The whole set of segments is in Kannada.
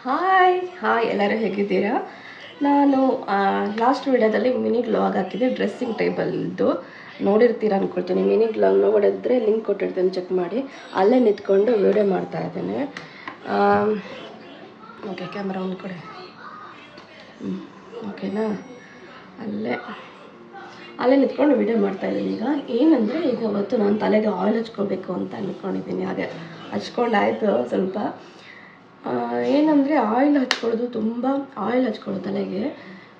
ಹಾಯ್ ಹಾಯ್ ಎಲ್ಲರೂ ಹೇಗಿದ್ದೀರಾ? ನಾನು ಲಾಸ್ಟ್ ವಿಡಿಯೋದಲ್ಲಿ ಮಿನಿ ವ್ಲಾಗ್ ಹಾಕಿದ್ದೆ ಡ್ರೆಸ್ಸಿಂಗ್ ಟೇಬಲ್ದು ನೋಡಿರ್ತೀರ ಅಂದ್ಕೊಳ್ತೀನಿ. ಮಿನಿ ವ್ಲಾಗ್ ನೋಡಿದ್ರೆ ಲಿಂಕ್ ಕೊಟ್ಟಿರ್ತೀನಿ, ಚೆಕ್ ಮಾಡಿ. ಅಲ್ಲೇ ನಿಂತ್ಕೊಂಡು ವಿಡಿಯೋ ಮಾಡ್ತಾ ಇದ್ದೇನೆ. ಓಕೆ, ಕ್ಯಾಮ್ರಾ ಒಂದು ಕಡೆ ಓಕೆನಾ? ಅಲ್ಲೇ ನಿಂತ್ಕೊಂಡು ವಿಡಿಯೋ ಮಾಡ್ತಾಯಿದ್ದೀನಿ. ಈಗ ಅವತ್ತು ನಾನು ತಲೆಗೆ ಆಯಿಲ್ ಹಚ್ಕೋಬೇಕು ಅಂತ ಅಂದ್ಕೊಂಡಿದ್ದೀನಿ. ಹಾಗೆ ಹಚ್ಕೊಂಡಾಯಿತು ಸ್ವಲ್ಪ. ಏನಂದರೆ ಆಯಿಲ್ ಹಚ್ಕೊಳ್ಳೋದು ತಲೆಗೆ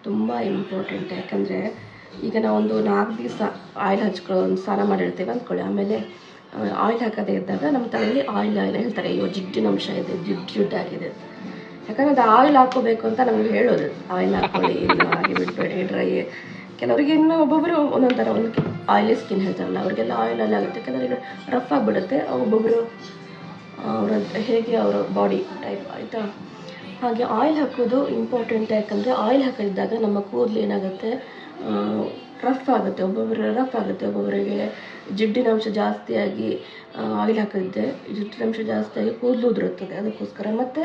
ತುಂಬ ಇಂಪಾರ್ಟೆಂಟ್. ಯಾಕಂದರೆ ಈಗ ನಾವೊಂದು 4 ದಿವಸ ಆಯಿಲ್ ಹಚ್ಕೊಂಡು ಸ್ನಾನ ಮಾಡಿರ್ತೀವಿ ಅಂದ್ಕೊಳ್ಳಿ. ಆಮೇಲೆ ಆಯಿಲ್ ಹಾಕೋದೇ ಇದ್ದಾಗ ನಮ್ಮ ತಲೆಯಲ್ಲಿ ಆಯಿಲ್ ಹೇಳ್ತಾರೆ, ಅಯ್ಯೋ ಜಿಡ್ಡಿನ ಅಂಶ ಇದೆ, ಜಿಡ್ಡಾಗಿದೆ. ಯಾಕಂದರೆ ಅದು ಆಯಿಲ್ ಹಾಕ್ಕೋಬೇಕು ಅಂತ ನಮ್ಗೆ ಹೇಳೋದು, ಆಯಿಲ್ ಹಾಕ್ಕೊಳ್ಳಿ, ಇನ್ನು ಹಾಗೆ ಬಿಡಬೇಡಿ, ಡ್ರೈ. ಕೆಲವರಿಗೆ ಇನ್ನೂ ಒಬ್ಬೊಬ್ಬರು ಒಂದೊಂದು ಥರ, ಒಂದು ಆಯಿಲಿ ಸ್ಕಿನ್ ಹೇಳ್ತಾರಲ್ಲ, ಅವರಿಗೆಲ್ಲ ಆಯಿಲಲ್ಲಿ ಆಗುತ್ತೆ. ಕೆಲವರಿಗೆ ರಫ್ ಆಗಿಬಿಡುತ್ತೆ. ಒಬ್ಬೊಬ್ಬರು ಅವರ ಹೇಗೆ ಅವರ ಬಾಡಿ ಟೈಪ್ ಆಯಿತಾ. ಹಾಗೆ ಆಯಿಲ್ ಹಾಕೋದು ಇಂಪಾರ್ಟೆಂಟ್. ಯಾಕಂದರೆ ಆಯಿಲ್ ಹಾಕಿದಾಗ ನಮ್ಮ ಕೂದಲು ಏನಾಗುತ್ತೆ, ರಫ್ ಆಗುತ್ತೆ. ಒಬ್ಬೊಬ್ಬರಿಗೆ ಜಿಡ್ಡಿನ ಅಂಶ ಜಾಸ್ತಿಯಾಗಿ ಆಯಿಲ್ ಹಾಕಿದ್ದೆ ಜಿಡ್ಡಿನ ಅಂಶ ಜಾಸ್ತಿಯಾಗಿ ಕೂದಲು ಉದುರುತ್ತದೆ. ಅದಕ್ಕೋಸ್ಕರ. ಮತ್ತು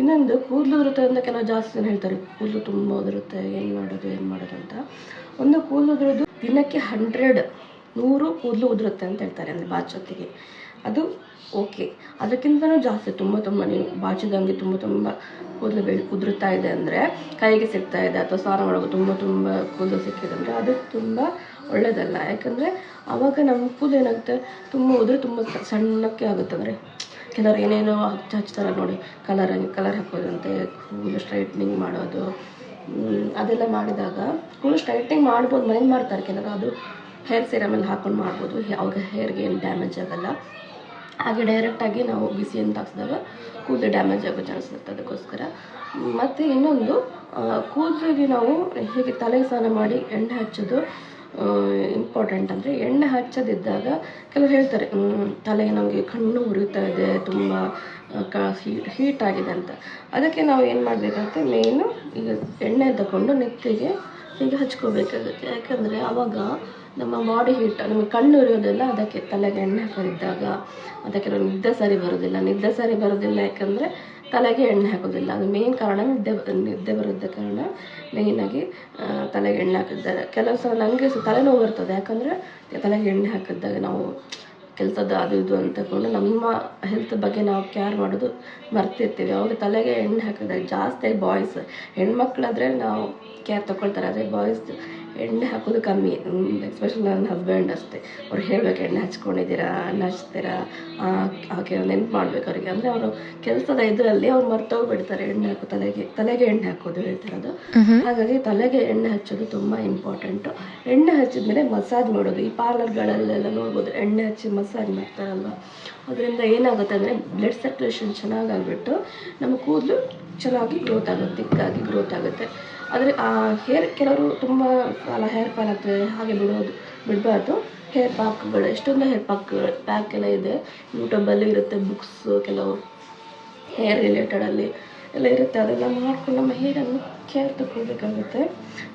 ಇನ್ನೊಂದು, ಕೂದಲು ಉದುರುತ್ತೆ ಅಂತ ಕೆಲವು ಜಾಸ್ತಿ ಜನ ಹೇಳ್ತಾರೆ, ಕೂದಲು ತುಂಬ ಉದುರುತ್ತೆ, ಏನು ಮಾಡೋದು ಅಂತ. ಒಂದು ಕೂದಲು ಉದುರೋದು ದಿನಕ್ಕೆ 100 ಕೂದಲು ಉದುರುತ್ತೆ ಅಂತ ಹೇಳ್ತಾರೆ, ಅಂದರೆ ಬಾಚೊತ್ತಿಗೆ. ಅದು ಓಕೆ. ಅದಕ್ಕಿಂತಲೂ ಜಾಸ್ತಿ ತುಂಬ ನೀವು ಬಾಚಿದಂಗೆ ತುಂಬ ಕೂದಲು ಉದುರುತ್ತಾ ಇದೆ ಅಂದರೆ, ಕೈಗೆ ಸಿಗ್ತಾ ಇದೆ ಅಥವಾ ಸ್ನಾನ ಮಾಡೋದು ತುಂಬ ಕೂದಲು ಸಿಕ್ಕಿದೆ ಅಂದರೆ ಅದು ತುಂಬ ಒಳ್ಳೆಯದಲ್ಲ. ಯಾಕಂದರೆ ಆವಾಗ ನಮ್ಮ ಕೂದಲು ಏನಾಗುತ್ತೆ, ತುಂಬ ಸಣ್ಣಕ್ಕೆ ಆಗುತ್ತೆ. ಅಂದರೆ ಕೆಲವರು ಏನೇನೋ ಹಚ್ತಾರೆ ನೋಡಿ, ಕಲರ್ ಹಾಕೋದಂತೆ, ಕೂದಲು ಸ್ಟ್ರೈಟ್ನಿಂಗ್ ಮಾಡೋದು, ಅದೆಲ್ಲ ಮಾಡಿದಾಗ ಕೂದಲು ಸ್ಟ್ರೈಟ್ನಿಂಗ್ ಮಾಡ್ಬೋದು, ಮನೇಲಿ ಮಾಡ್ತಾರೆ ಕೆಲವರು. ಅದು ಹೇರ್ ಸೀರಮಲ್ಲಿ ಹಾಕ್ಕೊಂಡು ಮಾಡ್ಬೋದು, ಅವಾಗ ಹೇರ್ಗೆ ಏನು ಡ್ಯಾಮೇಜ್ ಆಗೋಲ್ಲ. ಹಾಗೆ ಡೈರೆಕ್ಟಾಗಿ ನಾವು ಬಿಸಿಯನ್ನು ತಾಗಿಸಿದಾಗ ಕೂದಲು ಡ್ಯಾಮೇಜ್ ಆಗೋ ಚಾನ್ಸ್ ಇರುತ್ತೆ. ಅದಕ್ಕೋಸ್ಕರ. ಮತ್ತು ಇನ್ನೊಂದು, ಕೂದಲಿಗೆ ನಾವು ಹೇಗೆ ತಲೆಗೆ ಸ್ನಾನ ಮಾಡಿ ಎಣ್ಣೆ ಹಚ್ಚೋದು ಇಂಪಾರ್ಟೆಂಟ್. ಅಂದರೆ ಎಣ್ಣೆ ಹಚ್ಚದಿದ್ದಾಗ ಕೆಲವರು ಹೇಳ್ತಾರೆ, ತಲೆಗೆ ನಮಗೆ ಕಣ್ಣು ಉರಿತಾ ಇದೆ, ತುಂಬ ಹೀಟ್ ಆಗಿದೆ ಅಂತ. ಅದಕ್ಕೆ ನಾವು ಏನು ಮಾಡಬೇಕಾಗುತ್ತೆ, ಮೇಯ್ನು ಈಗ ಎಣ್ಣೆ ತಗೊಂಡು ನೆತ್ತಿಗೆ ಹೀಗೆ ಹಚ್ಕೋಬೇಕಾಗುತ್ತೆ. ಯಾಕಂದರೆ ಆವಾಗ ನಮ್ಮ ಬಾಡಿ ಹೀಟ್, ನಮಗೆ ಕಣ್ಣು ಉರಿಯೋದಿಲ್ಲ. ಅದಕ್ಕೆ ತಲೆಗೆ ಎಣ್ಣೆ ಹಾಕೋದಿದ್ದಾಗ. ಮತ್ತು ಕೆಲವು ನಿದ್ದೆ ಸರಿ ಬರೋದಿಲ್ಲ. ಯಾಕಂದರೆ ತಲೆಗೆ ಎಣ್ಣೆ ಹಾಕೋದಿಲ್ಲ. ಅದು ಮೇಯ್ನ್ ಕಾರಣ, ನಿದ್ದೆ ಬರೋದ ಕಾರಣ ಮೇಯ್ನಾಗಿ ತಲೆಗೆ ಎಣ್ಣೆ ಹಾಕಿದ್ದಾರೆ. ಕೆಲವು ಸಲ ನನಗೆ ತಲೆನೋವು ಬರ್ತದೆ. ಯಾಕಂದರೆ ತಲೆಗೆ ಎಣ್ಣೆ ಹಾಕಿದಾಗ ನಾವು ಕೆಲಸದ ಅದು ಇದು ಅಂತಕೊಂಡು ನಮ್ಮ ಹೆಲ್ತ್ ಬಗ್ಗೆ ನಾವು ಕೇರ್ ಮಾಡೋದು ಮರ್ತಿರ್ತೀವಿ. ಅವಾಗ ತಲೆಗೆ ಎಣ್ಣೆ ಹಾಕಿದಾಗ ಜಾಸ್ತಿಯಾಗಿ ಬಾಯ್ಸ್, ಹೆಣ್ಮಕ್ಳಾದರೆ ನಾವು ಕೇರ್ ತೊಗೊಳ್ತಾರೆ. ಆದರೆ ಬಾಯ್ಸ್ ಎಣ್ಣೆ ಹಾಕೋದು ಕಮ್ಮಿ. ಎಸ್ಪೆಷಲಿ ನನ್ನ ಹಸ್ಬೆಂಡ್ ಅಷ್ಟೇ. ಅವ್ರು ಹೇಳಬೇಕು, ಎಣ್ಣೆ ಹಚ್ಕೊಂಡಿದ್ದೀರಾ, ಹಚ್ತೀರಾ, ಹಾಗೆ ನೆನ್ಪು ಮಾಡ್ಬೇಕು ಅವರಿಗೆ. ಅಂದರೆ ಅವರು ಕೆಲಸದ ಇದರಲ್ಲಿ ಅವ್ರು ಮರ್ತೋಗ್ಬಿಡ್ತಾರೆ ಎಣ್ಣೆ ಹಾಕೋ, ತಲೆಗೆ ಎಣ್ಣೆ ಹಾಕೋದು ಹೇಳ್ತಿರೋದು. ಹಾಗಾಗಿ ತಲೆಗೆ ಎಣ್ಣೆ ಹಚ್ಚೋದು ತುಂಬ ಇಂಪಾರ್ಟೆಂಟು. ಎಣ್ಣೆ ಹಚ್ಚಿದ್ಮೇಲೆ ಮಸಾಜ್ ಮಾಡೋದು. ಈ ಪಾರ್ಲರ್ಗಳಲ್ಲೆಲ್ಲ ನೋಡ್ಬೋದು, ಎಣ್ಣೆ ಹಚ್ಚಿ ಮಸಾಜ್ ಮಾಡ್ತಾರಲ್ವ. ಅದರಿಂದ ಏನಾಗುತ್ತೆ ಅಂದರೆ ಬ್ಲಡ್ ಸರ್ಕ್ಯುಲೇಷನ್ ಚೆನ್ನಾಗಾಗ್ಬಿಟ್ಟು ನಮ್ಮ ಕೂದಲು ಚೆನ್ನಾಗಿ ತಿಕ್ಕಾಗಿ ಗ್ರೋತ್ ಆಗುತ್ತೆ. ಆದರೆ ಆ ಕೆಲವರು ತುಂಬ ಹೇರ್ ಫಾಲ್ ಆಗ್ತದೆ, ಹಾಗೆ ಬಿಡಬಾರ್ದು. ಹೇರ್ ಪ್ಯಾಕ್ಗಳು, ಎಷ್ಟೊಂದು ಹೇರ್ ಪ್ಯಾಕ್ ಎಲ್ಲ ಇದೆ, ಯೂಟ್ಯೂಬಲ್ಲಿ ಇರುತ್ತೆ, ಬುಕ್ಸು, ಕೆಲವು ಹೇರ್ ರಿಲೇಟೆಡಲ್ಲಿ ಎಲ್ಲ ಇರುತ್ತೆ. ಅದೆಲ್ಲ ಮಾಡ್ಕೊಂಡು ನಮ್ಮ ಹೇರನ್ನು ಕೇರ್ ತಗೊಳ್ಬೇಕಾಗುತ್ತೆ.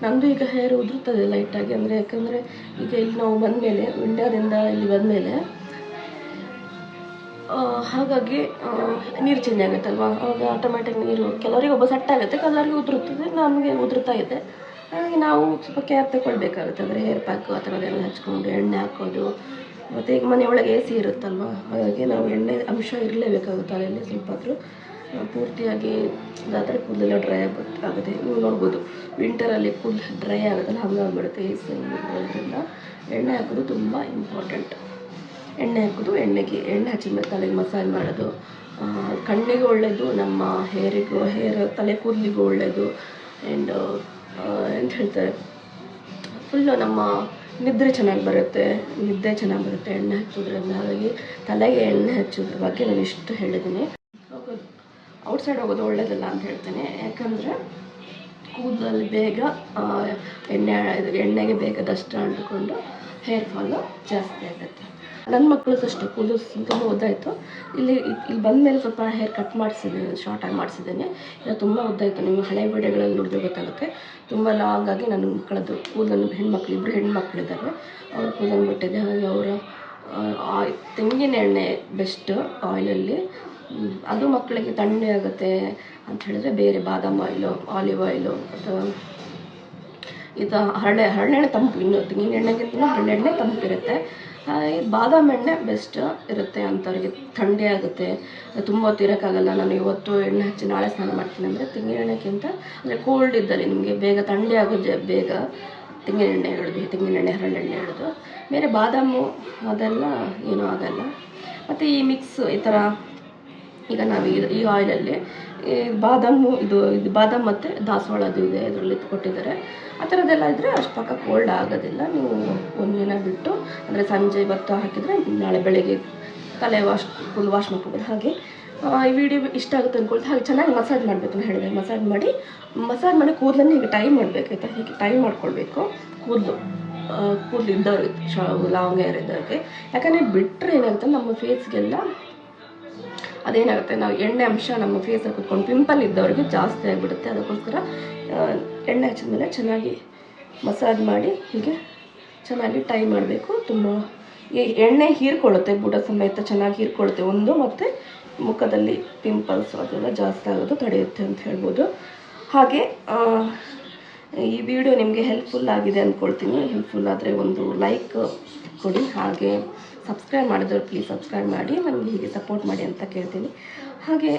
ನಮ್ಮದು ಈಗ ಹೇರ್ ಉದುರುತ್ತದೆ ಲೈಟಾಗಿ. ಯಾಕಂದರೆ ಈಗ ಇಲ್ಲಿ ನಾವು ಬಂದಮೇಲೆ, ಇಂಡಿಯಾದಿಂದ ಇಲ್ಲಿ ಬಂದಮೇಲೆ, ಹಾಗಾಗಿ ನೀರು ಚೇಂಜ್ ಆಗುತ್ತಲ್ವ, ಅವಾಗ ಆಟೋಮೆಟಿಕ್ ನೀರು ಕೆಲವರಿಗೆ ಸೆಟ್ ಆಗುತ್ತೆ, ಕೆಲವರಿಗೆ ಉದುರುತ್ತದೆ. ನಮಗೆ ಉದುರುತ್ತಾ ಇದೆ. ಹಾಗಾಗಿ ನಾವು ಸ್ವಲ್ಪ ಕೇರ್ ತಗೊಳ್ಬೇಕಾಗುತ್ತೆ. ಅಂದರೆ ಹೇರ್ ಪ್ಯಾಕು ಆ ಥರದ್ದೆಲ್ಲ ಹಚ್ಕೊಂಡು ಎಣ್ಣೆ ಹಾಕೋದು. ಮತ್ತು ಈಗ ಮನೆಯೊಳಗೆ AC ಇರುತ್ತಲ್ವ, ಹಾಗಾಗಿ ನಾವು ಎಣ್ಣೆ ಅಂಶ ಇರಲೇಬೇಕಾಗುತ್ತೆ ತಲೆಯಲ್ಲಿ ಸ್ವಲ್ಪ ಆದರೂ. ಪೂರ್ತಿಯಾಗಿ ಅದಾದರೆ ಕೂದಲೆಲ್ಲ ಡ್ರೈ ಆಗುತ್ತೆ. ನೀವು ನೋಡ್ಬೋದು, ವಿಂಟರಲ್ಲಿ ಕೂದಲು ಡ್ರೈ ಆಗೋದಲ್ಲ, ಹಂಗಾಗ್ಬಿಡುತ್ತೆ AC ಇರೋದ್ರಿಂದ. ಎಣ್ಣೆ ಹಾಕೋದು ತುಂಬ ಇಂಪಾರ್ಟೆಂಟ್. ಎಣ್ಣೆ ಹಚ್ಚಿದ ಮೇಲೆ ತಲೆಗೆ ಮಸಾಜ್ ಮಾಡೋದು ಕಣ್ಣಿಗೆ ಒಳ್ಳೆಯದು, ನಮ್ಮ ತಲೆ ಕೂದಲಿಗೂ ಒಳ್ಳೆಯದು. ಆ್ಯಂಡ್ ಎಂತ ಹೇಳ್ತಾರೆ, ಫುಲ್ಲು ನಮ್ಮ ನಿದ್ದೆ ಚೆನ್ನಾಗಿ ಬರುತ್ತೆ ಎಣ್ಣೆ ಹಚ್ಚೋದ್ರಿಂದ. ಹಾಗಾಗಿ ತಲೆಗೆ ಎಣ್ಣೆ ಹಚ್ಚೋದ್ರ ಬಗ್ಗೆ ನಾನು ಇಷ್ಟು ಹೇಳಿದ್ದೀನಿ. ಔಟ್ಸೈಡ್ ಹೋಗೋದು ಒಳ್ಳೆಯದಲ್ಲ ಅಂತ ಹೇಳ್ತೇನೆ. ಯಾಕಂದರೆ ಕೂದಲಲ್ಲಿ ಬೇಗ ಎಣ್ಣೆಗೆ ಬೇಗ ಡಸ್ಟ್ ಅಂಟಿಕೊಂಡು ಹೇರ್ ಫಾಲು ಜಾಸ್ತಿ ಆಗುತ್ತೆ. ನನ್ನ ಮಕ್ಕಳು ಅಷ್ಟೇ, ಕೂದಲು ತುಂಬ ಉದ್ದಾಯಿತು. ಇಲ್ಲಿ ಬಂದಮೇಲೆ ಸ್ವಲ್ಪ ಹೇರ್ ಕಟ್ ಮಾಡಿಸಿದ್ದೀನಿ, ಶಾರ್ಟಾಗಿ ಮಾಡಿಸಿದ್ದೇನೆ. ಇಲ್ಲ ತುಂಬ ಉದ್ದಾಯಿತು. ನೀವು ಹಳೆ ವಿಡಿಯೋಗಳಲ್ಲಿ ನೋಡಿದ್ರೆ ಗೊತ್ತಾಗುತ್ತೆ, ತುಂಬ ಲಾಂಗ್ ಆಗಿ ನನ್ನ ಮಕ್ಕಳದ್ದು ಕೂದಲನ್ನು, ಇಬ್ಬರು ಹೆಣ್ಮಕ್ಳಿದ್ದಾರೆ, ಅವ್ರ ಕೂದಲನ್ನು ಬಿಟ್ಟಿದೆ. ಹಾಗಾಗಿ ಅವರ ತೆಂಗಿನ ಎಣ್ಣೆ ಬೆಸ್ಟ್ ಆಯಿಲಲ್ಲಿ. ಅದು ಮಕ್ಕಳಿಗೆ ಥಂಡಿ ಆಗುತ್ತೆ ಅಂತ ಹೇಳಿದ್ರೆ ಬೇರೆ ಬಾದಾಮ್ ಆಯಿಲು, ಆಲಿವ್ ಆಯಿಲು ಅಥವಾ ಇದು ಹರಳೆಣ್ಣೆ ತಂಪು, ಇನ್ನು ತೆಂಗಿನ ಎಣ್ಣೆಗಿಂತ ಹರಳೆಣ್ಣೆ ತಂಪಿರುತ್ತೆ. ಬಾದಾಮ್ ಎಣ್ಣೆ ಬೆಸ್ಟ್ ಇರುತ್ತೆ ಅಂಥವ್ರಿಗೆ. ಥಂಡಿ ಆಗುತ್ತೆ, ತುಂಬ ಹೊತ್ತಿರೋಕ್ಕಾಗಲ್ಲ, ನಾನು ಇವತ್ತು ಎಣ್ಣೆ ಹಚ್ಚಿ ನಾಳೆ ಸ್ನಾನ ಮಾಡ್ತೀನಿ ಅಂದರೆ ತೆಂಗಿನ ಎಣ್ಣೆಗಿಂತ ಅಂದರೆ ಕೋಲ್ಡ್ ಇದ್ದಲ್ಲಿ ನಿಮಗೆ ಬೇಗ ಥಂಡಿ ಆಗೋದು ಬೇಗ ತೆಂಗಿನ ಎಣ್ಣೆ ಹರಳೆಣ್ಣೆ ಹಿಡಿದು. ಬೇರೆ ಬಾದಾಮು ಅದೆಲ್ಲ ಏನೂ ಆಗಲ್ಲ. ಮತ್ತು ಈ ಮಿಕ್ಸ್ ಈ ಥರ ಈಗ ನಾವು ಈ ಆಯಿಲಲ್ಲಿ ಬಾದಾಮು ಇದು ಬಾದಾಮ್ ಮತ್ತು ದಾಸವಾಳದ್ದು ಇದೆ, ಇದರಲ್ಲಿ ಕೊಟ್ಟಿದ್ದಾರೆ. ಆ ಥರದ್ದೆಲ್ಲ ಇದ್ದರೆ ಅಷ್ಟು ಪಕ್ಕ ಕೋಲ್ಡ್ ಆಗೋದಿಲ್ಲ. ನೀವು ಒಂದಿನ ಬಿಟ್ಟು ಅಂದರೆ ಸಂಜೆ ಇವತ್ತು ಹಾಕಿದರೆ ನಾಳೆ ಬೆಳಗ್ಗೆ ತಲೆ ಫುಲ್ ವಾಶ್ ಮಾಡ್ಕೋಬೋದು. ಹಾಗೆ ಈ ವಿಡಿಯೋ ಇಷ್ಟ ಆಗುತ್ತೆ ಅಂದ್ಕೊಳ್ತಾ ಹಾಗೆ ಚೆನ್ನಾಗಿ ಮಸಾಜ್ ಮಾಡಬೇಕು ಅಂತ ಹೇಳಿದೆ. ಮಸಾಜ್ ಮಾಡಿ ಕೂದಲನ್ನು ಹೀಗೆ ಟೈ ಮಾಡಬೇಕು ಆಯಿತಾ. ಹೀಗೆ ಟೈ ಮಾಡ್ಕೊಳ್ಬೇಕು ಕೂದಲು ಇದ್ದವ್ರಿಗೆ, ಲಾಂಗ್ ಹೇರ್ ಇದ್ದವ್ರಿಗೆ. ಯಾಕಂದರೆ ಬಿಟ್ಟರೆ ಏನಾಗುತ್ತೆ ನಮ್ಮ ಫೇಸ್ಗೆಲ್ಲ ಅದೇನಾಗುತ್ತೆ, ನಾವು ಎಣ್ಣೆ ಅಂಶ ನಮ್ಮ ಫೇಸಲ್ಲಿ ಕುತ್ಕೊಂಡು ಪಿಂಪಲ್ ಇದ್ದವ್ರಿಗೆ ಜಾಸ್ತಿ ಆಗಿಬಿಡುತ್ತೆ. ಅದಕ್ಕೋಸ್ಕರ ಎಣ್ಣೆ ಹಚ್ಚಿದ ಮೇಲೆ ಚೆನ್ನಾಗಿ ಮಸಾಜ್ ಮಾಡಿ ಹೀಗೆ ಚೆನ್ನಾಗಿ ಟೈ ಮಾಡಬೇಕು. ತುಂಬ ಎಣ್ಣೆ ಹೀರ್ಕೊಳ್ಳುತ್ತೆ, ಬುಡ ಸಮೇತ ಚೆನ್ನಾಗಿ ಹೀರ್ಕೊಳ್ಳುತ್ತೆ ಒಂದು, ಮತ್ತು ಮುಖದಲ್ಲಿ ಪಿಂಪಲ್ಸ್ ಅದೆಲ್ಲ ಜಾಸ್ತಿ ಆಗೋದು ತಡೆಯುತ್ತೆ ಅಂತ ಹೇಳ್ಬೋದು. ಹಾಗೆ ಈ ವಿಡಿಯೋ ನಿಮಗೆ ಹೆಲ್ಪ್ಫುಲ್ ಆಗಿದೆ ಅಂದ್ಕೊಳ್ತೀನಿ. ಹೆಲ್ಪ್ಫುಲ್ ಆದರೆ ಒಂದು ಲೈಕ್ ಕೊಡಿ. ಹಾಗೆ ಸಬ್ಸ್ಕ್ರೈಬ್ ಮಾಡಿದವರು ಪ್ಲೀಸ್ ಸಬ್ಸ್ಕ್ರೈಬ್ ಮಾಡಿ, ನನಗೆ ಹೀಗೆ ಸಪೋರ್ಟ್ ಮಾಡಿ ಅಂತ ಕೇಳ್ತೀನಿ. ಹಾಗೆ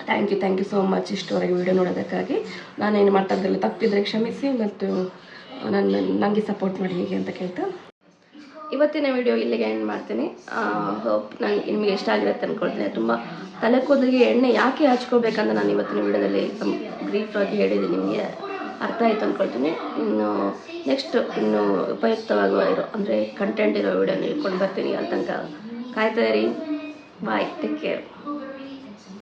ಥ್ಯಾಂಕ್ ಯು ಸೋ ಮಚ್ ಇಷ್ಟವರೆಗೆ ವಿಡಿಯೋ ನೋಡೋದಕ್ಕಾಗಿ. ನಾನೇನು ಮಾತಾಡೋದ್ರಲ್ಲಿ ತಪ್ಪಿದರೆ ಕ್ಷಮಿಸಿ, ಮತ್ತು ನನಗೆ ಸಪೋರ್ಟ್ ಮಾಡಿ ಹೀಗೆ ಅಂತ ಕೇಳ್ತಾ ಇವತ್ತಿನ ವಿಡಿಯೋ ಇಲ್ಲಿಗೆ ಎಂಡ್ ಮಾಡ್ತೀನಿ. ಹೋಪ್ ನಿಮಗೆ ಇಷ್ಟ ಆಗಿರುತ್ತೆ ಅಂದ್ಕೊಳ್ತೀನಿ. ತುಂಬ ತಲೆ ಕೂದಲಿಗೆ ಎಣ್ಣೆ ಯಾಕೆ ಹಚ್ಕೋಬೇಕಂತ ನಾನು ಇವತ್ತಿನ ವಿಡಿಯೋದಲ್ಲಿ ಬ್ರೀಫಾಗಿ ಹೇಳಿದ್ದೀನಿ, ನಿಮಗೆ ಅರ್ಥ ಆಯಿತು ಅಂದ್ಕೊಳ್ತೀನಿ. ಇನ್ನು ನೆಕ್ಸ್ಟ್ ಇನ್ನೂ ಉಪಯುಕ್ತವಾಗುವ ಅಂದರೆ ಕಂಟೆಂಟ್ ಇರೋ ವಿಡಿಯೋನ ಇಟ್ಕೊಂಡು ಬರ್ತೀನಿ. ಅಲ್ಲಿ ತನಕ ಕಾಯ್ತಾ ಇರಿ. ಬಾಯ್, ಟೇಕ್ ಕೇರ್.